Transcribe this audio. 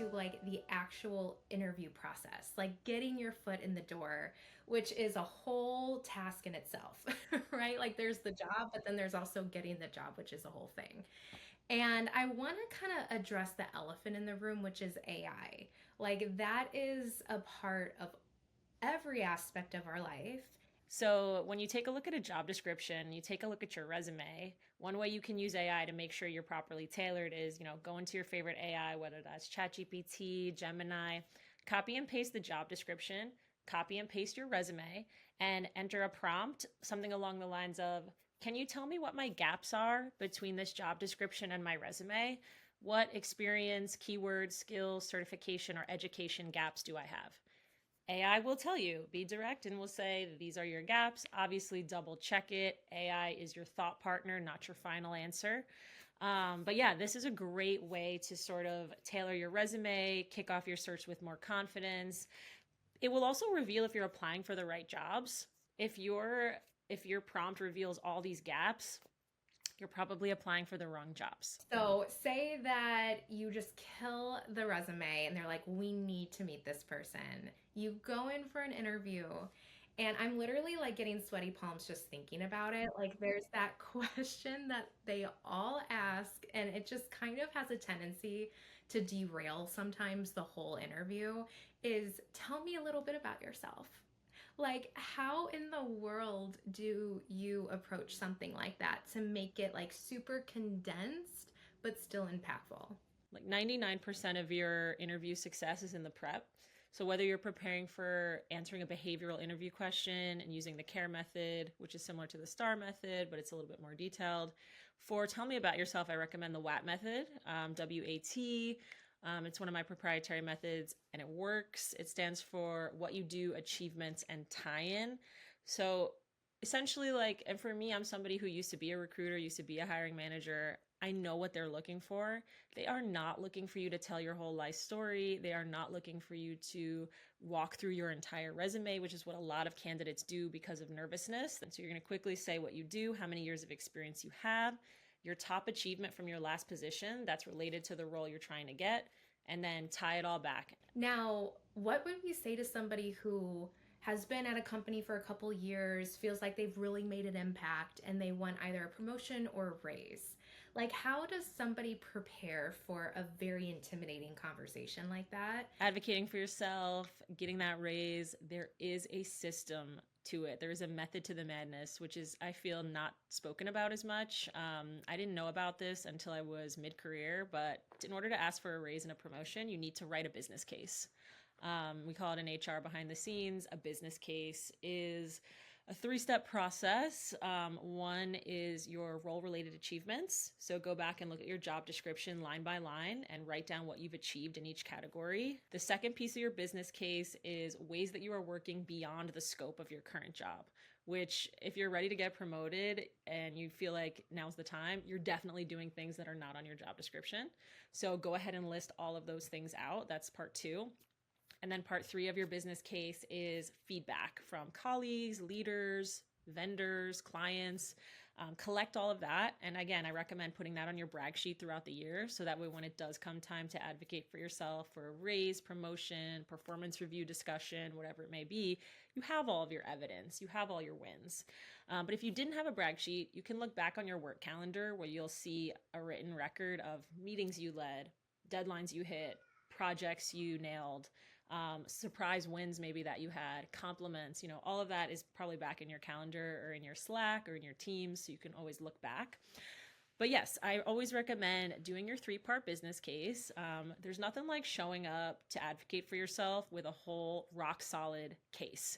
into like the actual interview process, like getting your foot in the door, which is a whole task in itself, right? Like there's the job, but then there's also getting the job, which is a whole thing. And I want to kind of address the elephant in the room, which is AI. Like that is a part of every aspect of our life. So, when you take a look at a job description, you take a look at your resume, one way you can use AI to make sure you're properly tailored is, go into your favorite AI, whether that's ChatGPT, Gemini, copy and paste the job description, copy and paste your resume, and enter a prompt, something along the lines of, can you tell me what my gaps are between this job description and my resume? What experience, keywords, skills, certification, or education gaps do I have? AI will tell you, be direct, and will say, these are your gaps. Obviously, double check it. AI is your thought partner, not your final answer. But yeah, this is a great way to sort of tailor your resume, kick off your search with more confidence. It will also reveal if you're applying for the right jobs. If your prompt reveals all these gaps, you're probably applying for the wrong jobs. So, say that you just kill the resume and they're like, we need to meet this person. You go in for an interview, and I'm literally like getting sweaty palms just thinking about it. Like, there's that question that they all ask, and it just kind of has a tendency to derail sometimes the whole interview is tell me a little bit about yourself. Like, how in the world do you approach something like that to make it like super condensed but still impactful? Like 99% of your interview success is in the prep. So whether you're preparing for answering a behavioral interview question and using the CARE method, which is similar to the STAR method, but it's a little bit more detailed. For tell me about yourself, I recommend the WAT method, WAT. It's one of my proprietary methods and it works. It stands for what you do, achievements, and tie-in. So essentially, like, and for me, I'm somebody who used to be a recruiter, used to be a hiring manager. I know what they're looking for. They are not looking for you to tell your whole life story. They are not looking for you to walk through your entire resume, which is what a lot of candidates do because of nervousness. And so you're going to quickly say what you do, how many years of experience you have, your top achievement from your last position that's related to the role you're trying to get, and then tie it all back. Now, what would we say to somebody who has been at a company for a couple years, feels like they've really made an impact, and they want either a promotion or a raise? Like, how does somebody prepare for a very intimidating conversation like that? Advocating for yourself, getting that raise, there is a system to it. There is a method to the madness, which is, I feel, not spoken about as much. I didn't know about this until I was mid career, but in order to ask for a raise and a promotion, you need to write a business case. We call it an HR behind the scenes. A business case is a three-step process. One is your role-related achievements. So go back and look at your job description line by line and write down what you've achieved in each category. The second piece of your business case is ways that you are working beyond the scope of your current job, which if you're ready to get promoted and you feel like now's the time, you're definitely doing things that are not on your job description. So go ahead and list all of those things out. That's part two. And then part three of your business case is feedback from colleagues, leaders, vendors, clients. Collect all of that. And again, I recommend putting that on your brag sheet throughout the year. So that way, when it does come time to advocate for yourself for a raise, promotion, performance review discussion, whatever it may be, you have all of your evidence, you have all your wins. But if you didn't have a brag sheet, you can look back on your work calendar where you'll see a written record of meetings you led, deadlines you hit, projects you nailed, surprise wins maybe that you had, compliments, all of that is probably back in your calendar or in your Slack or in your Teams, so you can always look back. But yes, I always recommend doing your three-part business case. There's nothing like showing up to advocate for yourself with a whole rock solid case.